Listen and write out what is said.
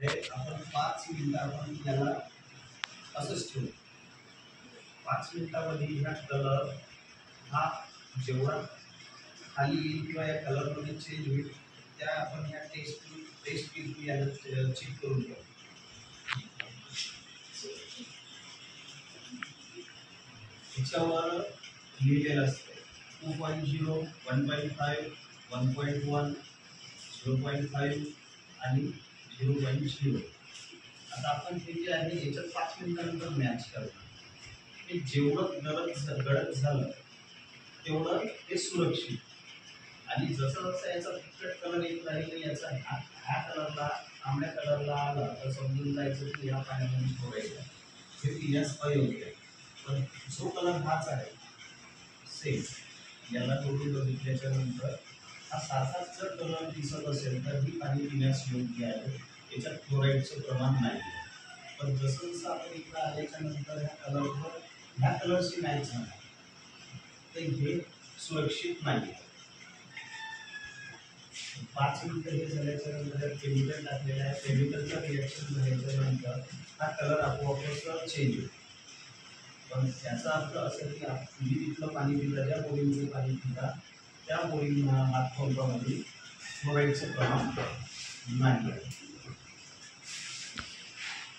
आपण 5 मिनिटं आपण याला असंच ठेवू. 5 मिनिटामध्ये ह्या कलर हा जेवढा खाली येईल किंवा या कलरमध्ये चेंज होईल त्या आपण ह्या टेस्ट याला चेक करून घेऊ. याच्यावर लिहिलेलं असतं 2.0, 1.5, 1.1, 0.5 आणि 0.0. आता आपण हे जे आहे याच्यात 5 मिनिटानंतर मॅच करतो. हे जेवढं गडद झालं तेवढं ते सुरक्षित. आणि जसं जसं याचा फिकट कलर येत राहील याचा ह्या कलरला तांबड्या कलरला आला तर समजून जायचं की या पाण्यामध्ये सोडायचं, हे पिण्यास अयोग्य आहे. पण जो कलर हाच आहे सेम, याला जोडून बघितल्याच्या नंतर हा सारखाच जर कलर दिसत असेल तर ही पाणी पिण्यास योग्य आहे. याच्यात क्लोराईडचं प्रमाण नाही. पण जसं जसं आपण इकडं आल्याच्या नंतर ह्या कलरशी मॅच झाला तर हे सुरक्षित नाही. 5 मिनिटं हे झाल्याच्या नंतर केमिकल टाकलेलं आहे. केमिकलचा रिॲक्शन झाल्याच्या नंतर हा कलर आपोआपच चेंज होतो. पण त्याचा अर्थ असं की तुम्ही तिथलं पाणी पिता, ज्या बोरिंगचं पाणी पिता त्या बोरिंग हातपंपामध्ये क्लोराईडचं प्रमाण नाही आहे.